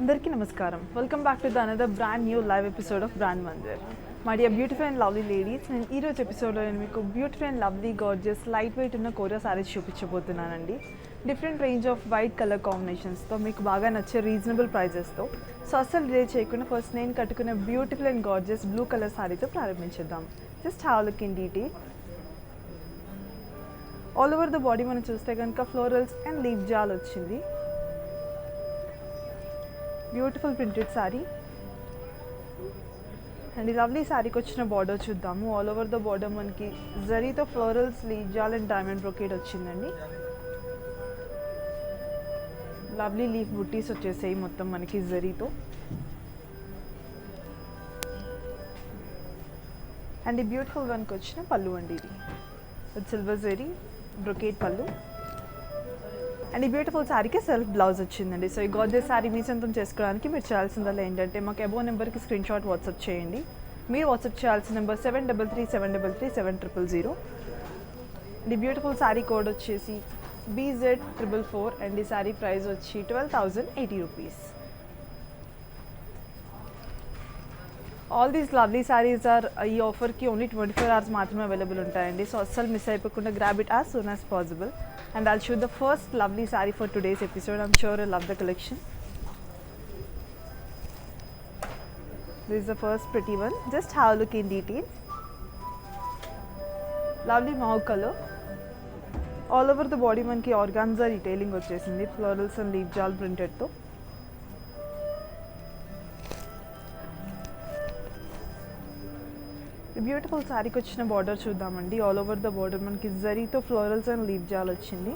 అందరికీ నమస్కారం. Welcome back to the another brand new live episode of Brand Mandir. My dear beautiful and lovely ladies, నేను ఈరోజు ఎపిసోడ్లో నేను మీకు beautiful and lovely gorgeous light weight ఉన్న కోరియా సారీస్ చూపించబోతున్నానండి. Different range of white colour కాంబినేషన్స్తో మీకు బాగా నచ్చే రీజనబుల్ ప్రైజెస్తో. సో అస్సలు డిలే చేయకుండా ఫస్ట్ నేను కట్టుకున్న beautiful and gorgeous blue colour సారీతో ప్రారంభించేద్దాం. Just have look in detail. All over the body మనం చూస్తే కనుక ఫ్లోరల్స్ అండ్ లీఫ్ జాల్ వచ్చింది. బ్యూటిఫుల్ ప్రింటెడ్ సారీ అండ్ ఈ లవ్లీ సారీకి వచ్చిన బార్డర్ చూద్దాము. ఆల్ ఓవర్ ద బార్డర్ మనకి జరీతో florals, leaf jaal and diamond brocade వచ్చిందండి. లవ్లీ లీఫ్ బుట్టీస్ వచ్చేసాయి మొత్తం మనకి జరీతో. అండ్ ఈ బ్యూటిఫుల్ వన్కి వచ్చిన పళ్ళు అండి, ఇది సిల్వర్ జరీ బ్రొకేట్ పళ్ళు. అండ్ ఈ బ్యూటిఫుల్ శారీకి సెల్ఫ్ బ్లౌజ్ వచ్చిందండి. సో ఈ గార్జియస్ శారీ మీ సొంతం చేసుకోవడానికి మీరు చేయాల్సిందల్లా ఏంటంటే మాకు అబోవ్ నెంబర్కి స్క్రీన్ షాట్ వాట్సాప్ చేయండి. మీరు వాట్సాప్ చేయాల్సిన నెంబర్ 7337337000. అండ్ ఈ బ్యూటిఫుల్ శారీ కోడ్ వచ్చేసి BZ444 అండ్ ఈ శారీ ప్రైస్ వచ్చి 12,080 rupees. All these lovely saris are ఈ ఆఫర్కి ఓన్లీ 24 hours మాత్రమే అవైలబుల్ ఉంటాయండి. సో అస్సలు మిస్ అయిపోకుండా grab it as soon as possible. And I'll show the first lovely saree for today's episode. I'm sure you'll love the collection. This is the first pretty one. Just have a look in detail. Lovely mauve color. All over the body manki organza detailing vachesindi, florals and leaf jal printed tho. Beautiful శారీకి వచ్చిన border చూద్దామండి. All over the border మనకి జరీతో florals and leaf jaal వచ్చింది.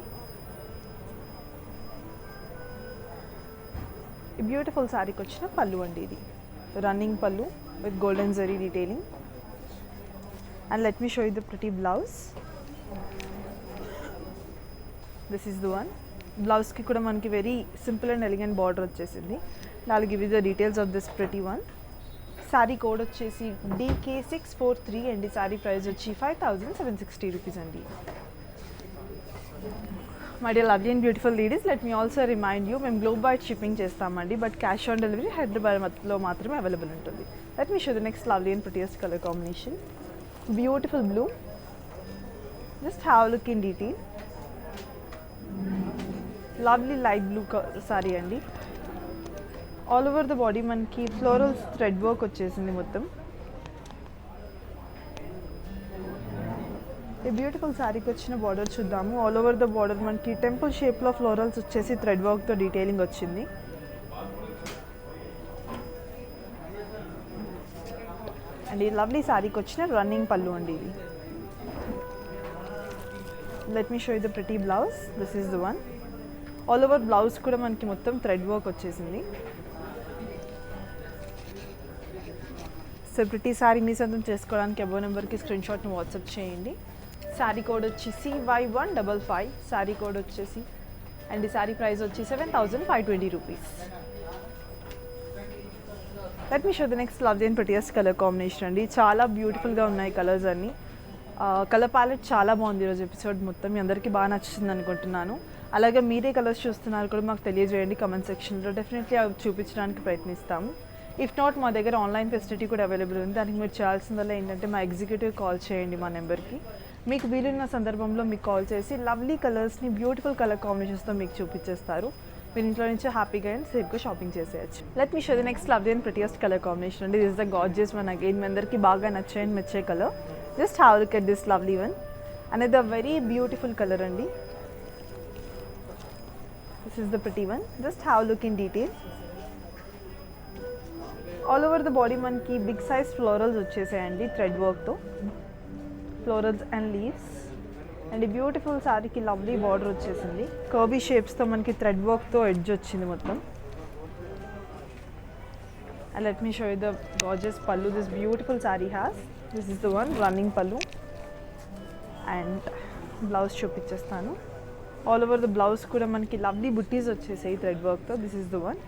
ఈ beautiful శారీకి వచ్చిన పళ్ళు అండి, ఇది రన్నింగ్ పళ్ళు with golden zari detailing. And let me show you the pretty blouse. This is the one. బ్లౌజ్కి కూడా మనకి very simple and elegant border వచ్చేసింది. I'll give you the details of this pretty one. Sari code వచ్చేసి DK643 అండి. Sari price వచ్చి 5,760 rupees అండి. My dear lovely and beautiful ladies, let me also remind you, మేము globe wide shipping చేస్తామండి, but cash on delivery హైదరాబాద్లో మాత్రమే available ఉంటుంది. Let me show the next lovely and prettiest colour combination. Beautiful blue. Just have look in detail. Lovely light blue sari అండి. All over the body మనకి florals thread work వచ్చేసింది మొత్తం. ఈ beautiful శారీకి వచ్చిన బార్డర్ చూద్దాము. ఆల్ ఓవర్ ద బార్డర్ మనకి temple షేప్లో ఫ్లోరల్స్ వచ్చేసి థ్రెడ్ వర్క్తో డీటెయిలింగ్ వచ్చింది. అండ్ ఈ లవ్లీ శారీకి వచ్చిన రన్నింగ్ పళ్ళు అండి, ఇది. Let me show you the pretty blouse. This is the one. All over blouse కూడా మనకి మొత్తం థ్రెడ్ వర్క్ వచ్చేసింది. సో ప్రిటీ శారీ మీ సొంతం చేసుకోవడానికి అబోవ్ నెంబర్కి స్క్రీన్ షాట్ని వాట్సాప్ చేయండి. శారీ కోడ్ వచ్చి CY155. శారీ కోడ్ వచ్చేసి అండ్ ఈ శారీ ప్రైస్ వచ్చి 7,520 rupees. Let me show the next lovely and prettiest colour combination అండి. చాలా బ్యూటిఫుల్గా ఉన్నాయి కలర్స్ అన్నీ. కలర్ ప్యాలెట్ చాలా బాగుంది ఈరోజు ఎపిసోడ్ మొత్తం. మీ అందరికీ బాగా నచ్చుతుంది అనుకుంటున్నాను. అలాగే మీరే కలర్స్ చూస్తున్నారు కూడా మాకు తెలియజేయండి కమెంట్ సెక్షన్లో. డెఫినెట్లీ అవి చూపించడానికి ప్రయత్నిస్తాము. ఇఫ్ నాట్, మా దగ్గర ఆన్లైన్ ఫెసిలిటీ కూడా అవైలబుల్ ఉంది. దానికి మీరు చేయాల్సిందల్లా ఏంటంటే మా ఎగ్జిక్యూటివ్ కాల్ చేయండి మా నెంబర్కి. మీకు వీలున్న సందర్భంలో మీకు కాల్ చేసి లవ్లీ కలర్స్ని బ్యూటిఫుల్ కలర్ కాంబినేషన్స్తో మీకు చూపించేస్తారు. మీరు ఇంట్లో నుంచి హ్యాపీగా అండ్ సేఫ్గా షాపింగ్ చేసేయచ్చు. Let me show the next lovely and prettiest colour combination అండి. This is the gorgeous one again. మీ అందరికీ బాగా నచ్చే అండ్ మెచ్చే colour. Just have look at this lovely one. అనేది ద వెరీ బ్యూటిఫుల్ కలర్ అండి. This is the pretty one. Just have look in detail. All over the body మనకి big size florals వచ్చేసాయండి thread వర్క్తో. Florals and leaves. And ఈ beautiful శారీకి lovely border వచ్చేసింది. Curvy షేప్స్తో మనకి థ్రెడ్ వర్క్తో ఎడ్జ్ వచ్చింది మొత్తం. And let me show you the gorgeous pallu this beautiful sari has. This is the one running pallu. And blouse చూపించేస్తాను. ఆల్ ఓవర్ ద బ్లౌజ్ కూడా మనకి లవ్లీ బుట్టీస్ వచ్చేసాయి థ్రెడ్ వర్క్తో. This is the one.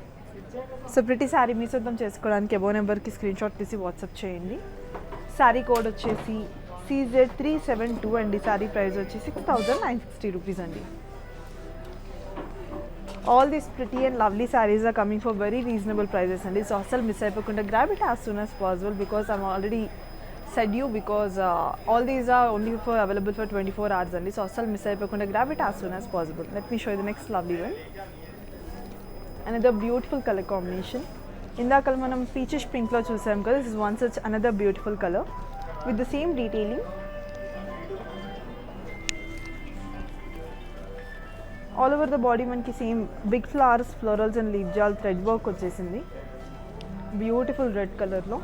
So pretty sari మీ సొంతం చేసుకోవడానికి అబోవ్ నెంబర్కి స్క్రీన్ షాట్ తీసి వాట్సాప్ చేయండి. శారీ కోడ్ వచ్చేసి CZ372 అండి. శారీ ప్రైస్ వచ్చి 6,960 రూపీస్ అండి. All these pretty and lovely sarees are coming for very reasonable prices and so asal miss ayapokunda grab it as soon as possible because I'm already said you because all these are only for available for 24 hours and so asal miss ayapokunda grab it as soon as possible. Let me show you the next lovely one. Another beautiful color combination. ఇందాక మనం peachish పింక్లో చూసాం కదా, this is one such another beautiful color with the same detailing. All over the body మనకి same big flowers, florals and leave jaal thread work వచ్చేసింది beautiful red కలర్లో.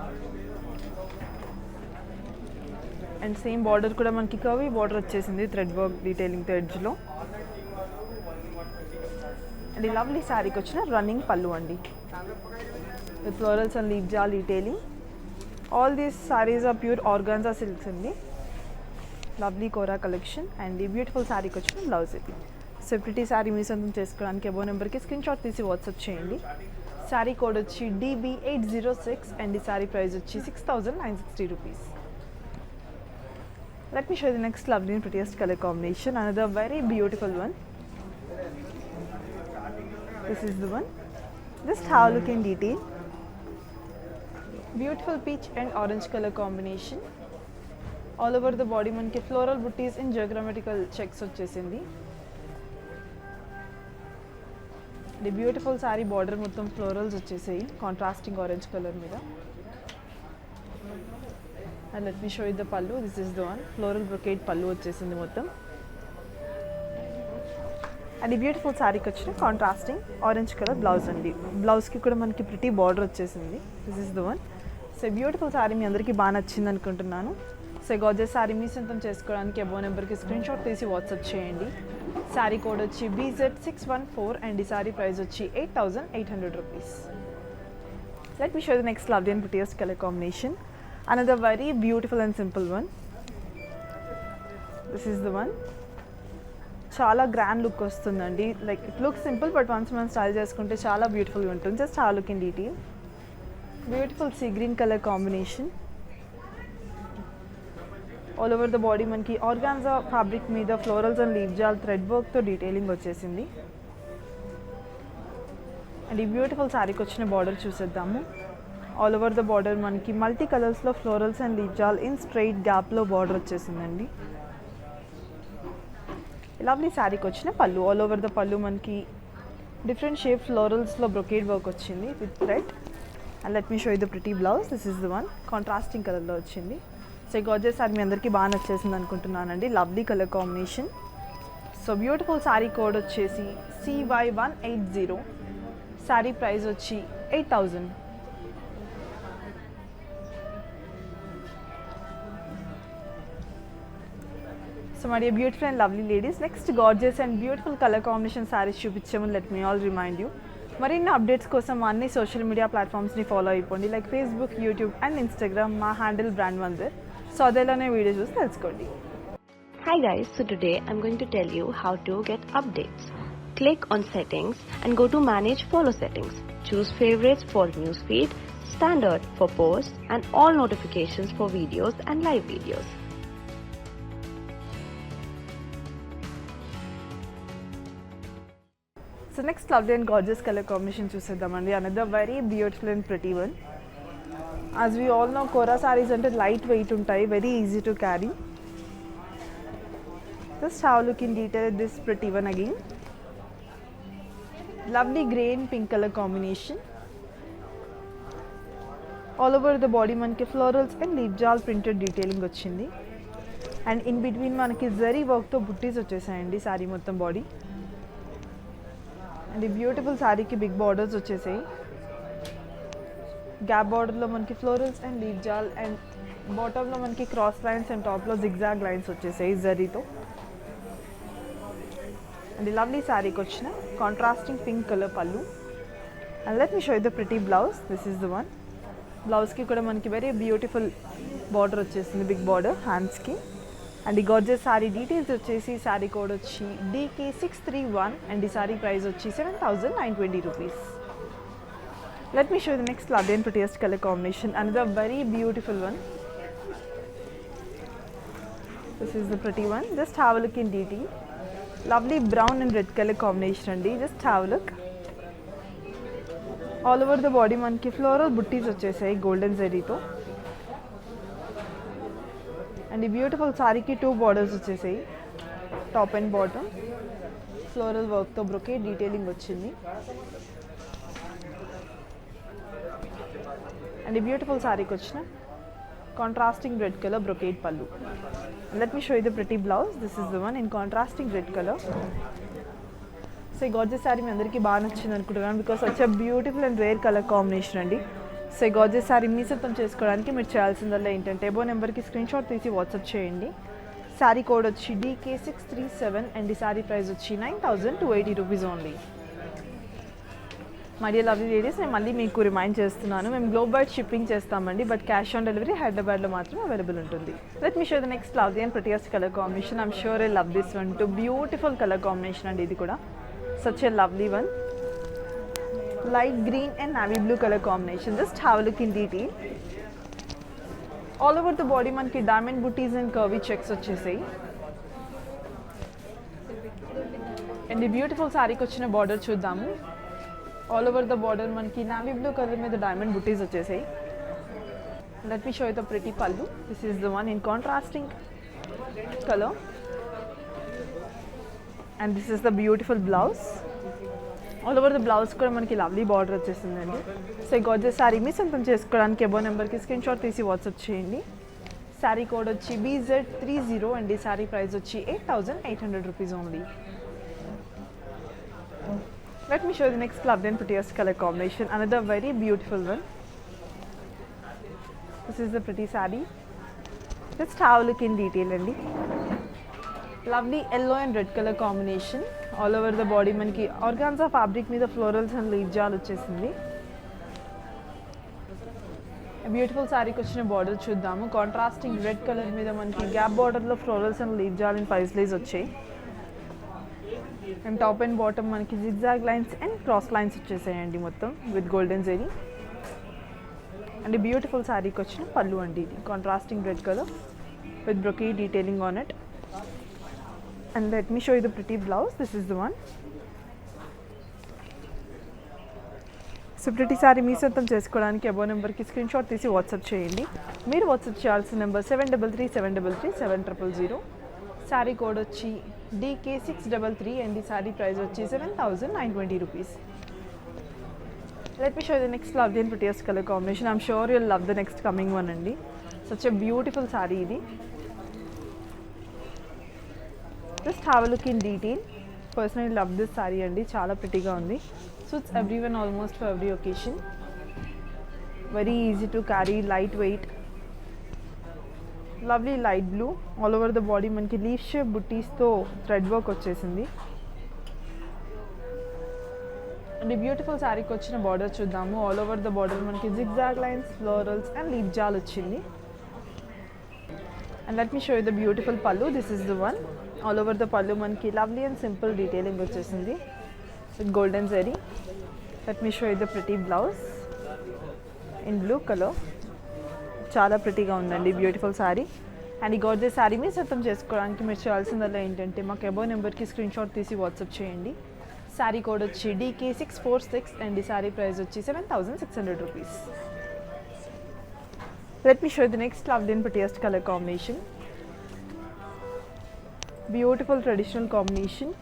And same border కూడా మనకి curvy border వచ్చేసింది thread work డీటెయిలింగ్తో ఎడ్జ్లో. And ఈ lovely శారీకి వచ్చిన రన్నింగ్ పళ్ళు అండి with florals and leave jaal detailing. All these saris are pure organza silks అండి. లవ్లీ కోరా కలెక్షన్ అండ్ ఈ బ్యూటిఫుల్ శారీకి వచ్చిన బ్లౌజ్ ఇది. సో ప్రిటీ శారీ మీ సొంతం చేసుకోవడానికి అబో నెంబర్కి స్క్రీన్ షాట్ తీసి వాట్సాప్ చేయండి. శారీ కోడ్ వచ్చి DB806 అండ్ ఈ శారీ ప్రైస్ వచ్చి 6,960 rupees. Let me show the next lovely and prettiest colour combination. Another very beautiful one. This is the one. Just have look in detail. Beautiful peach and orange colour combination. All over the body మనకి floral butis in geometrical checks వచ్చేసింది. The beautiful sari border మొత్తం florals వచ్చేసాయి contrasting orange colour మీద. And let me show you the pallu. This is the one. Floral brocade పళ్ళు వచ్చేసింది మొత్తం. And ఈ beautiful శారీకి వచ్చిన కాంట్రాస్టింగ్ ఆరెంజ్ కలర్ బ్లౌజ్ అండి. బ్లౌజ్కి కూడా మనకి ప్రిటీ బార్డర్ వచ్చేసింది. This is the one. So beautiful sari మీ అందరికీ బాగా నచ్చింది అనుకుంటున్నాను. సో గార్జియస్ శారీ మీ సొంతం చేసుకోవడానికి అబో నెంబర్కి స్క్రీన్ షాట్ తీసి వాట్సాప్ చేయండి. శారీ కోడ్ వచ్చి BZ614 అండ్ ఈ శారీ ప్రైస్ వచ్చి 8,800 rupees. Let me show the next lovely and prettiest colour combination. Another very beautiful and simple one. This is the one. చాలా గ్రాండ్ లుక్ వస్తుందండి. Like it look simple but once మనం style చేసుకుంటే చాలా బ్యూటిఫుల్గా ఉంటుంది. Just have look in detail. Beautiful sea green colour combination. All over the body మనకి organza fabric మీద florals and leave jaal thread వర్క్తో డీటెయిలింగ్ వచ్చేసింది. అండ్ ఈ బ్యూటిఫుల్ శారీకి వచ్చిన బార్డర్ చూసేద్దాము. ఆల్ ఓవర్ ద బార్డర్ మనకి మల్టీ కలర్స్లో florals and leave jaal in straight గ్యాప్లో బార్డర్ వచ్చేసిందండి. లవ్లీ శారీకి వచ్చిన pallu. All over the pallu మనకి డిఫరెంట్ షేప్ ఫ్లోరల్స్లో బ్రొకేడ్ వర్క్ వచ్చింది with thread. And let me show you the pretty blouse. This is the one. Contrasting కలర్లో వచ్చింది. సో గార్జియస్ శారీ మీ అందరికీ బాగా నచ్చేసింది అనుకుంటున్నానండి. Lovely colour combination. So beautiful sari code వచ్చేసి CY180. శారీ ప్రైస్ వచ్చి 8,000. So my dear beautiful and lovely ladies, next gorgeous and beautiful colour combination saris చూపించాము. Let me all remind you, మరిన్ని అప్డేట్స్ కోసం మా అన్ని సోషల్ మీడియా ప్లాట్ఫామ్స్ని ఫాలో అయిపోండి. Like Facebook, YouTube and Instagram. మా హ్యాండిల్ బ్రాండ్ మందిర్. సో అదేలానే వీడియో చూసి తెలుసుకోండి. Hi guys, so today I'm going to tell you how to get updates. Click on settings and go to manage follow settings. Choose favorites for newsfeed, standard for posts and all notifications for videos and live videos. So next lovely and gorgeous colour combination చూసేద్దామండి. Another very beautiful and pretty one. As we all know, kora saris అంటే light weight ఉంటాయి, very easy to carry. Just have look in detail this pretty one again. Lovely grey and pink colour combination. All over the body మనకి florals and leave jaal printed detailing వచ్చింది. And in between మనకి జరీ వర్క్తో బుట్టీస్ వచ్చేసాయండి శారీ మొత్తం body. And ఈ beautiful శారీకి big borders వచ్చేసాయి. Gap బార్డర్లో మనకి florals and leave jaal and బాటంలో మనకి క్రాస్ లైన్స్ అండ్ టాప్లో జిగ్జాగ్ లైన్స్ వచ్చేసాయి జరీతో. అండ్ ఈ లవ్లీ శారీకి వచ్చిన కాంట్రాస్టింగ్ పింక్ కలర్ పళ్ళు. And let me show you the pretty blouse. This is the one. బ్లౌజ్కి కూడా మనకి వెరీ బ్యూటిఫుల్ బార్డర్ వచ్చేసింది, బిగ్ బార్డర్ హ్యాండ్స్కి. అండ్ ఈ గార్జియస్ శారీ డీటెయిల్స్ వచ్చేసి శారీ కోడ్ వచ్చి DK631 అండ్ ఈ శారీ ప్రైస్ వచ్చి 7,920 rupees. Let me show the next lovely and prettiest colour combination. Another very beautiful one. This is the pretty one. Just have a look in detail. Lovely brown and red colour combination అండి. Just have look. All over the body మనకి floral butis వచ్చేసాయి golden జరీతో. And ఈ beautiful సారీకి 2 borders వచ్చేసాయి, top and bottom. Floral వర్క్తో brocade detailing వచ్చింది. And ఈ బ్యూటిఫుల్ సారీకి వచ్చిన కాంట్రాస్టింగ్ రెడ్ కలర్ బ్రొకేట్ పళ్ళు. Let me show you the pretty blouse. This is the one in contrasting red colour. So ఈ గార్జెస్ సారీ మీ అందరికీ బాగా నచ్చింది అనుకుంటున్నాను, బికాస్ వచ్చే beautiful and rare colour combination అండి. సో ఈ గార్జెస్ సారీ మీ సొంతం చేసుకోవడానికి మీరు చేయాల్సిందల్లా ఏంటంటే ఎబో నెంబర్కి స్క్రీన్ షాట్ తీసి వాట్సాప్ చేయండి. శారీ కోడ్ వచ్చి DK637 అండ్ ఈ శారీ ప్రైస్ వచ్చి 9,280 rupees only. My dear lovely ladies, నేను మళ్ళీ మీకు రిమైండ్ చేస్తున్నాను, మేము గ్లోబల్ వైడ్ షిప్పింగ్ చేస్తామండి, బట్ క్యాష్ ఆన్ డెలివరీ హైదరాబాద్లో మాత్రమే అవైలబుల్ ఉంటుంది. Let me show the next lovely and prettiest colour combination. I'm sure I love this one to. Beautiful colour combination అండి ఇది కూడా. Such a lovely one. Light green and navy blue colour combination. Just have a look in detail. All over the body మనకి diamond butis and curvy checks వచ్చేసాయి. And ఈ beautiful శారీకి వచ్చిన border చూద్దాము. All over the border మనకి navy blue colour మీద diamond butis వచ్చేసాయి. Let me show you the pretty pallu. This is the one in contrasting colour. And this is the beautiful blouse. All over the blouse కూడా మనకి lovely border వచ్చేసిందండి. So ఈ gorgeous sari మీ సొంతం చేసుకోవడానికి above నెంబర్కి స్క్రీన్ షాట్ తీసి వాట్సాప్ చేయండి. శారీ కోడ్ వచ్చి BZ30 అండ్ ఈ శారీ ప్రైస్ వచ్చి 8,800 rupees only. Let me show you the next lovely and prettiest color combination. Another very beautiful one. This is the pretty saree. Just have a look in detail andi. Lovely yellow and red color combination. All over the body manaki organza fabric meeda florals and leaf jal vachesindi. A beautiful saree ki vachina border chuddaamu. Contrasting red color meeda manaki gap border lo florals and leaf jal in paislays vachayi. And top and bottom మనకి zigzag lines and cross lines వచ్చేసాయండి మొత్తం with golden zari. And beautiful శారీకి వచ్చిన పళ్ళు అండి ఇది. Contrasting red colour with brocade detailing on it. And let me show you the pretty blouse. This is the one. So pretty sari మీ సొంతం చేసుకోవడానికి అబో నెంబర్కి స్క్రీన్ షాట్ తీసి వాట్సాప్ చేయండి. మీరు వాట్సాప్ చేయాల్సిన నెంబర్ 7337337000. శారీ కోడ్ వచ్చి DK633 అండ్ ఈ శారీ ప్రైస్ వచ్చి 7,920 rupees. Let me show the next love and prettiest colour combination. I'm sure you'll love the next coming one అండి. సచ్ ఎ బ్యూటిఫుల్ శారీ ఇది. Just have a look in detail. Personally love this sari అండి, చాలా ప్రిటీగా ఉంది. Suits everyone almost for every occasion. Very easy to carry, light weight. Lovely light blue. All over the body మనకి leaf shape బుట్టీస్తో thread work వచ్చేసింది. And ఈ beautiful శారీకి వచ్చిన బార్డర్ చూద్దాము. ఆల్ ఓవర్ ద బార్డర్ మనకి zigzag lines, florals and leaf jaal వచ్చింది. And let me show you the beautiful pallu. This is the one. All over the pallu మనకి లవ్లీ అండ్ సింపుల్ డీటెయిలింగ్ వచ్చేసింది with golden zari. Let me show you the pretty blouse in blue colour. చాలా ప్రిటీగా ఉందండి beautiful sari. And ఈ gorgeous sari మీ సొంతం చేసుకోవడానికి మీరు చేయాల్సిందల్లా ఏంటంటే మాకు అబో నెంబర్కి స్క్రీన్ షాట్ తీసి వాట్సాప్ చేయండి. శారీ కోడ్ వచ్చి DK646 అండ్ ఈ శారీ ప్రైస్ వచ్చి 7,600 rupees. Let me show the next lovely and prettiest colour combination. Beautiful traditional combination.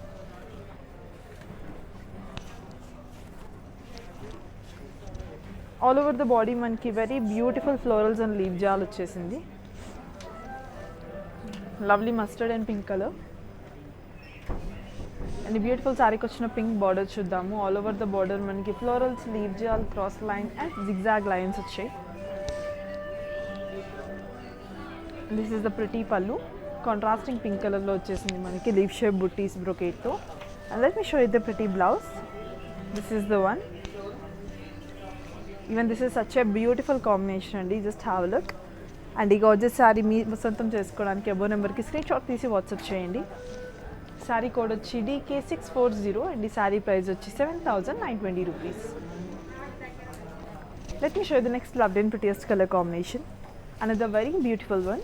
All over the body మనకి very beautiful florals and leave jaal వచ్చేసింది. Lovely mustard and pink colour. And beautiful శారీకి వచ్చిన pink border చూద్దాము. All over the border మనకి florals, leave jaal, cross line and zigzag lines వచ్చాయి. This is the pretty pallu. Contrasting pink కలర్లో వచ్చేసింది మనకి leaf shape butis బ్రొకేట్తో. And let me show you the pretty blouse. This is the one. Even this is such a beautiful combination అండి. Just have a look. And ఈ gorgeous sari మీ సొంతం చేసుకోవడానికి అబో నెంబర్కి screen shot తీసి వాట్సాప్ చేయండి. శారీ కోడ్ వచ్చి DK640 and ఈ శారీ ప్రైస్ వచ్చి 7,920 rupees. Let me show the next lovely and prettiest colour combination. Another very beautiful one.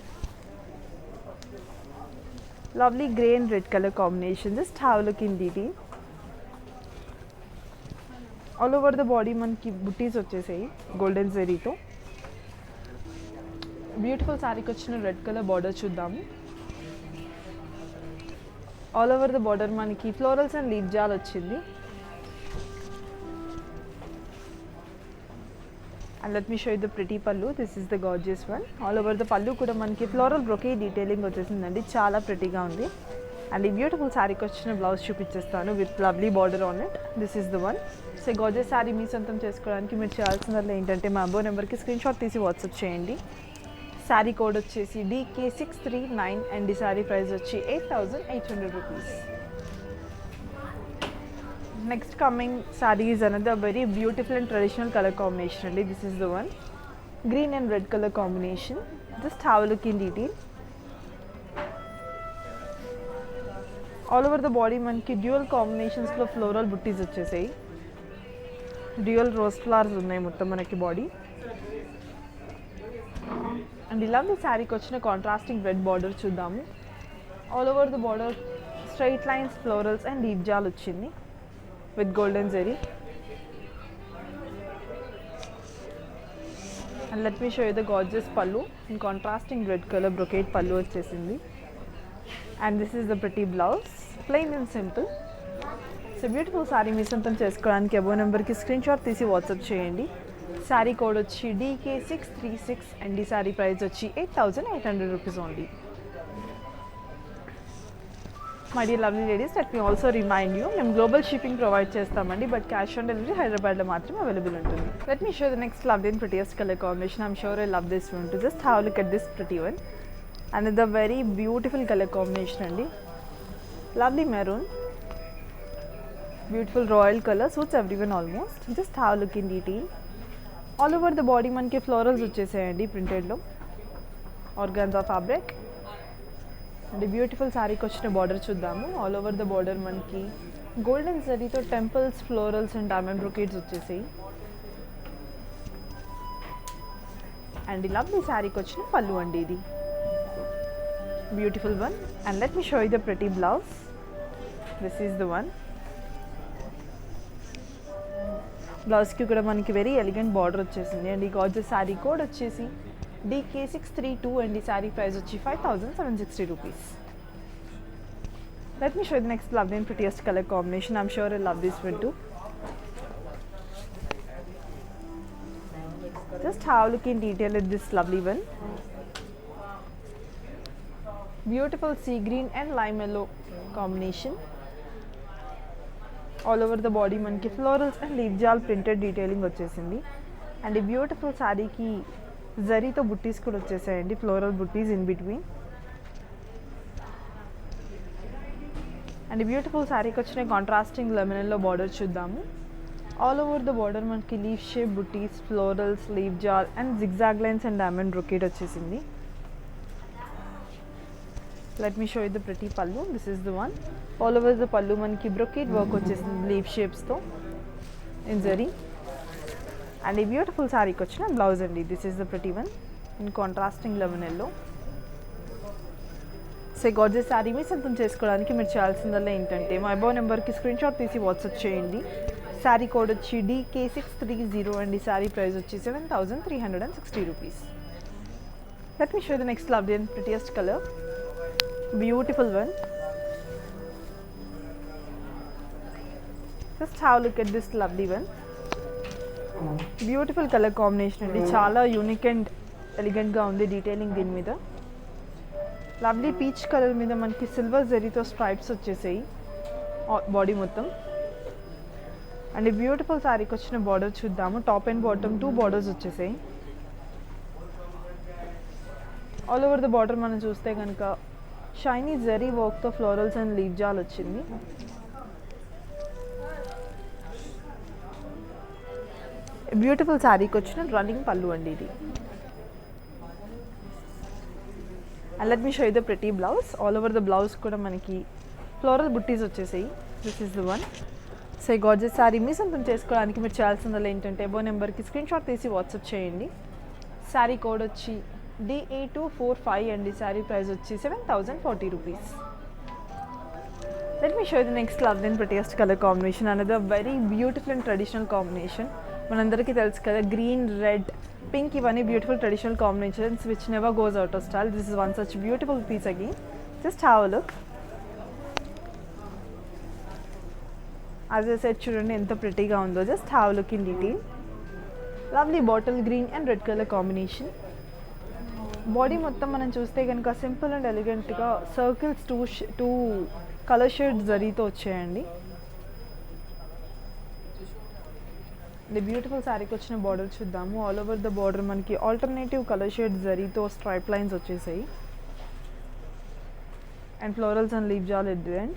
Lovely grey and red colour combination. Just have look in detail. All over the body మనకి బుట్టీస్ వచ్చేసాయి golden జెరీతో. Beautiful శారీకి వచ్చిన red colour border చూద్దాము. All over the border మనకి florals and leaf jaal వచ్చింది. And let me show you the pretty pallu. This is the gorgeous one. All over the pallu kuda manaki floral brocade detailing vachesindandi. Chaala pretty ga undi. And ee beautiful saree ki vachina blouse chupichestanu with lovely border on it. This is the one. So gorgeous saree mee sontam chesukodaniki meer cheyalsinదల్లా ఏంటంటే మా అబో నెంబర్కి screen shot తీసి WhatsApp చేయండి. Sari code వచ్చేసి DK639 and ఈ sari price వచ్చి 8,800 rupees. Next coming saree is another very beautiful and traditional color combination. This is the one, green and red color combination. Just have a look in detail. All over the body manki dual combinations lo floral butties vachesai. Dual rose flowers unnai mottam manaki body. And I love the saree ki vachina contrasting red border chudamu. All over the border straight lines, florals and leaf jal vachindi with golden zari. And let me show you the gorgeous pallu in contrasting red color brocade pallu vachesindi. And this is the pretty blouse, plain and simple. So beautiful saree mee sontam chesukodaniki abo number ki screenshot తీసి WhatsApp చేయండి. saree code వచ్చి DK636 and ఈ saree price వచ్చి 8,800 rupees only. My dear lovely ladies, let me also remind you, మేము global shipping provide చేస్తామండి, but cash on delivery హైదరాబాద్లో మాత్రమే available ఉంటుంది. Let me show the next lovely and prettiest color combination. I'm sure I love this one too. Just have a look at this pretty one. Another very beautiful color combination అండి. Lovely maroon. Beautiful royal color, suits everyone almost. Just have a look in detail. All over the body మనకి florals వచ్చేసాయండి ప్రింటెడ్లో. Organza fabric. And beautiful శారీకి వచ్చిన border చూద్దాము. All over the border మనకి golden జరీతో temples, florals and diamond brocades వచ్చేసాయి. And ఇలా ఈ శారీకి వచ్చిన పళ్ళు అండి ఇది. Beautiful one. And let me show you the pretty blouse. This is the one. బ్లౌజ్కి కూడా మనకి వెరీ ఎలిగెంట్ బార్డర్ వచ్చేసింది. అండ్ ఈ గార్జియస్ శారీ కోడ్ వచ్చేసి DK632 and the saree price వచ్చి 5,760 rupees. Let me show you the next lovely and prettiest color combination. I'm sure I love this one too. Just have a look in detail at this lovely one. Beautiful sea green and lime yellow combination. All over the body మనకి florals and leaf jal printed detailing వచ్చేసింది. And ఈ beautiful saree కి జరీతో బుట్టీస్ కూడా వచ్చేసాయండి, floral butis in between. And beautiful శారీకి వచ్చిన contrasting lemon yellow border చూద్దాము. ఆల్ ఓవర్ ద బార్డర్ మనకి leaf shape butis, florals, leaf jaal and zigzag lines and diamond brocade వచ్చేసింది. Let me show you the pretty pallu. This is the one. All over the pallu మనకి brocade work వచ్చేసింది leaf షేప్స్తో in zari. And ఈ beautiful శారీకి వచ్చిన blouse అండి. This is the pretty one in contrasting lemon yellow. So gorgeous sari మీ సొంతం చేసుకోవడానికి మీరు చేయాల్సిందల్లా ఏంటంటే మా అబౌ నెంబర్కి స్క్రీన్ షాట్ తీసి వాట్సాప్ చేయండి. శారీ కోడ్ వచ్చి DK630 అండ్ ఈ శారీ ప్రైస్ వచ్చి 7,360 rupees. Let me show the next lovely and prettiest colour. Beautiful one. Just have look at this lovely one. Beautiful colour combination అండి. చాలా యూనిక్ అండ్ ఎలిగెంట్గా ఉంది detailing దీని మీద. లవ్లీ పీచ్ కలర్ మీద మనకి silver జరీతో స్ట్రైప్స్ వచ్చేసాయి బాడీ మొత్తం. అండ్ బ్యూటిఫుల్ శారీకి వచ్చిన బార్డర్ చూద్దాము. టాప్ అండ్ బాటమ్ 2 బార్డర్స్ వచ్చేసాయి. ఆల్ ఓవర్ ద బార్డర్ మనం చూస్తే కనుక షైనీ జరీ వర్క్తో ఫ్లోరల్స్ అండ్ లీఫ్ జాల్ వచ్చింది. బ్యూటిఫుల్ శారీకి వచ్చిన రన్నింగ్ పళ్ళు అండి ఇది. And let me show you the pretty blouse. All over the blouse కూడా మనకి ఫ్లోరల్ బుట్టీస్ వచ్చేసాయి. This is the one. So ఈ గార్జియస్ శారీ మీ సొంతం చేసుకోవడానికి మీరు చేయాల్సిందల్లా ఏంటంటే అబౌ నెంబర్కి స్క్రీన్ షాట్ తీసి వాట్సాప్ చేయండి. శారీ కోడ్ వచ్చి DA245 అండ్ ఈ శారీ ప్రైస్ వచ్చి 7,040 rupees. Let me show you the next lovely and prettiest color combination. Another very beautiful and traditional combination. మనందరికీ తెలుసు కదా, గ్రీన్, రెడ్, పింక్, ఇవన్నీ beautiful traditional combinations which never goes out of style. This is one such beautiful piece again. Just have a look. As I said, చూడండి ఎంత ప్రిటీగా ఉందో. Just have look in detail. Lovely bottle green and red colour combination. Body మొత్తం మనం చూస్తే కనుక simple and ఎలిగెంట్గా circles two colour shades జరీతో వచ్చాయండి. ది బ్యూటిఫుల్ శారీకి వచ్చిన బార్డర్ చూద్దాము. ఆల్ ఓవర్ ద బార్డర్ మనకి ఆల్టర్నేటివ్ కలర్ షేడ్స్ జరీతో స్ట్రైప్ లైన్స్ వచ్చేసాయి and florals and leave jaal at the end.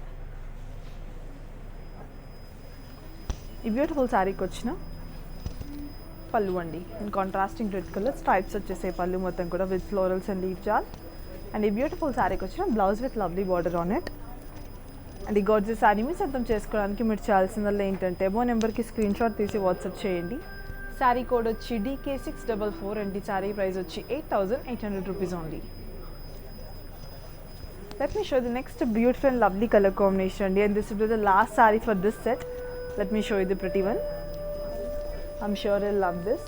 ఈ బ్యూటిఫుల్ శారీకి వచ్చిన పళ్ళు అండి, and contrasting red colour stripes వచ్చేసాయి పళ్ళు మొత్తం కూడా with florals and leave jaal. And ఈ బ్యూటిఫుల్ శారీకి వచ్చిన blouse with lovely border on it. And ఈ గార్జియస్ శారీ మీ సొంతం చేసుకోవడానికి మీరు చేయాల్సిందల్లా ఏంటంటే అబో నెంబర్కి స్క్రీన్ షాట్ తీసి వాట్సాప్ చేయండి. శారీ కోడ్ వచ్చి DK644 అండ్ ఈ శారీ ప్రైస్ వచ్చి 8,800 rupees only. Let me show the next beautiful and lovely color combination and this will be the last saree for this set. Let me show you the pretty one. I'm sure you'll love this.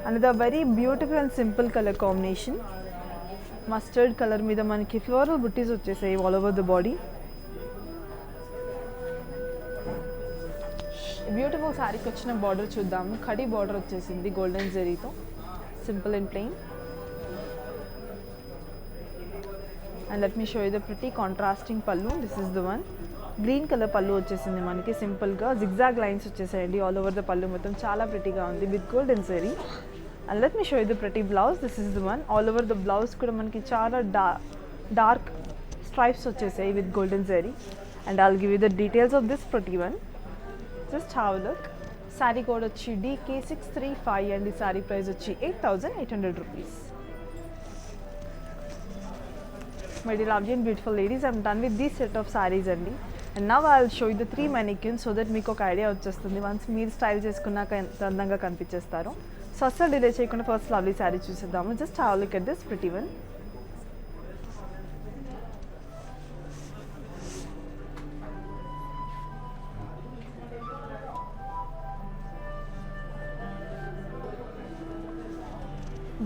Another very beautiful and simple color combination. Mustard color మీద మనకి floral butties వచ్చేసాయి all over the body. Beautiful శారీకి వచ్చిన border చూద్దాము. కడి border వచ్చేసింది golden జరీతో, simple and plain. And let me show you the pretty contrasting pallu. This is the one. Green colour పళ్ళు వచ్చేసింది మనకి, సింపుల్గా జిగ్జాగ్ లైన్స్ వచ్చేసాయండి ఆల్ ఓవర్ ద పళ్ళు మొత్తం. చాలా ప్రిటీగా ఉంది with golden zari. And let me show you the pretty blouse. This is the one. All over the blouse కూడా మనకి చాలా డార్క్ స్ట్రైప్స్ వచ్చేసాయి with golden zari. And I'll give you the details of this pretty one. Just have a look. Saree code వచ్చి DK635 and the saree price వచ్చి 8,800 rupees. My dear lovely and beautiful ladies, I'm done with this set of sarees అండి. And now I'll show you the 3 mannequins so that మీకు ఒక idea వచ్చేస్తుంది. Once మీరు style చేసుకున్నాక ఎంత అందంగా కనిపించేస్తారో. So అస్సలు డిలే చేయకుండా ఫస్ట్ లవ్లీ శారీ చూసేద్దాము. Just have look at this pretty one.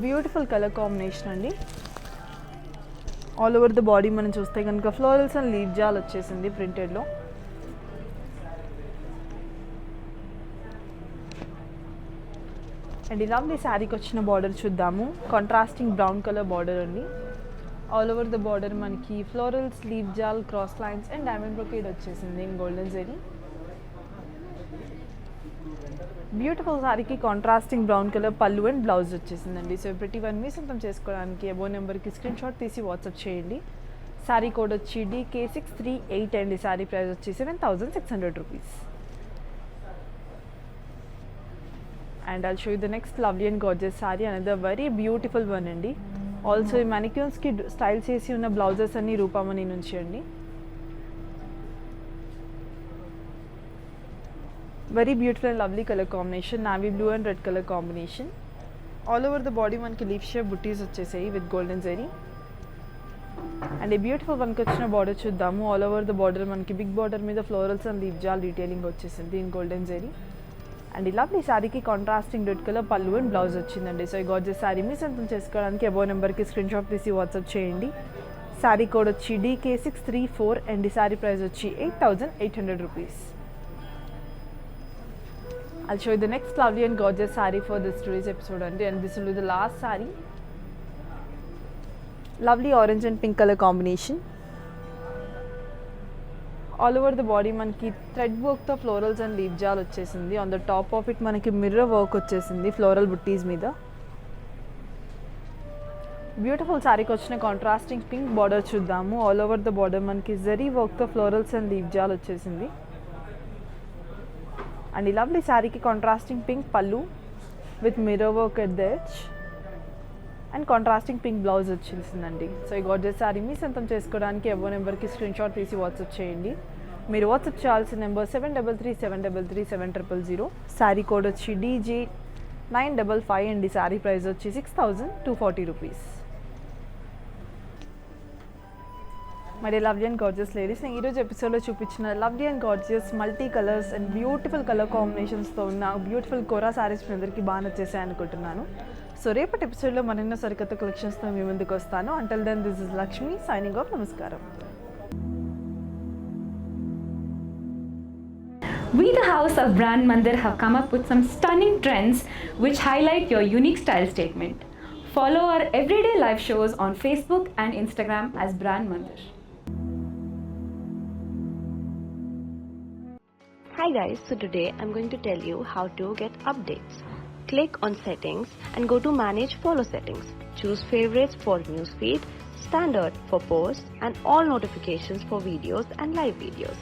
Beautiful colour combination అండి. ఆల్ ఓవర్ ద బాడీ మనం చూస్తే కనుక ఫ్లోరల్స్ అండ్ లీవ్ జాల్ వచ్చేసింది ప్రింటెడ్లో. అండ్ ఈ లవ్లీ శారీకి వచ్చిన బార్డర్ చూద్దాము. కాంట్రాస్టింగ్ బ్రౌన్ కలర్ బార్డర్ అండి. ఆల్ ఓవర్ ద బార్డర్ మనకి florals, leave jaal, cross lines and diamond brocade వచ్చేసింది ఇన్ గోల్డెన్ జరీ. బ్యూటిఫుల్ శారీకి కాంట్రాస్టింగ్ బ్రౌన్ కలర్ పళ్ళు అండ్ బ్లౌజ్ వచ్చేసిందండి. సో ప్రతి వన్ మీ సొంతం చేసుకోవడానికి అబో నెంబర్కి స్క్రీన్ షాట్ తీసి వాట్సాప్ చేయండి. శారీ కోడ్ వచ్చి DK638 అండ్ ఈ శారీ ప్రైస్ వచ్చి 7,600 rupees. And I'll show you the next lovely and gorgeous sari. Another very beautiful one అండి. ఆల్సో ఈ మ్యానిక్యూన్స్కి స్టైల్ చేసి ఉన్న బ్లౌజెస్ అన్ని రూపమణి నుంచి అండి. Very beautiful and lovely colour combination. Navy blue and red colour combination. All over the body మనకి leaf shape బుట్టీస్ వచ్చేసాయి with golden zari. And ఈ బ్యూటిఫుల్ వన్కి వచ్చిన బార్డర్ చూద్దాము. ఆల్ ఓవర్ ద బార్డర్ మనకి బిగ్ బార్డర్ మీద florals and leave jaal detailing వచ్చేసింది in golden zari. And ఈ లవ్లీ శారీకి కాంట్రాస్టింగ్ రెడ్ కలర్ పళ్ళు అండ్ బ్లౌజ్ వచ్చిందండి. సో ఈ గార్జియస్ శారీ మీ సొంతం చేసుకోవడానికి అబో నెంబర్కి స్క్రీన్ షాట్ తీసి వాట్సాప్ చేయండి. శారీ కోడ్ వచ్చి DK634 అండ్ ఈ శారీ ప్రైస్ వచ్చి 8,800 rupees. I'll show you the next lovely and gorgeous saree for this today's episode and this will be the last saree. Lovely orange and pink color combination. All over the body manaki thread work తో florals and leaf jal వచ్చేసింది. On the top of it manaki mirror work వచ్చేసింది floral butties మీద. Beautiful శారీకి వచ్చిన contrasting pink border చూద్దాము. All over the border మనకి జరీ వర్క్తో florals and leave jaal వచ్చేసింది. అండ్ ఈ లవ్లీ శారీకి కాంట్రాస్టింగ్ పింక్ పళ్ళు with mirror work at the edge and contrasting pink blouse వచ్చేసిందండి. సో ఈ గార్జియస్ శారీ మీ సొంతం చేసుకోవడానికి ఎవో నెంబర్కి స్క్రీన్ షాట్ తీసి వాట్సాప్ చేయండి. మీరు వాట్సాప్ చేయాల్సిన నెంబర్ 7337337000. శారీ కోడ్ వచ్చి DJ955 అండ్ ఈ శారీ ప్రైస్ వచ్చి 6,240 రూపీస్. మరి లవ్లీ అండ్ గార్జియస్ లేడీస్, నేను ఈరోజు ఎపిసోడ్లో చూపించిన lovely and gorgeous multi colours and beautiful colour కాంబినేషన్స్తో ఉన్న బ్యూటిఫుల్ కోరా శారీస్ మీ అందరికీ బాగా నచ్చేసాయి అనుకుంటున్నాను. సో రేపటి ఎపిసోడ్లో మరిన్నో సరికొత్త కలెక్షన్స్తో మీ ముందుకు వస్తాను. Until then, this is Lakshmi signing off. నమస్కారం. We, the House of Brand Mandir, have come up with some stunning trends which highlight your unique style statement. Follow our everyday live shows on Facebook and Instagram as Brand Mandir. Hi guys, so today I'm going to tell you how to get updates. Click on settings and go to manage follow settings. Choose favorites for newsfeed, standard for posts and all notifications for videos and live videos.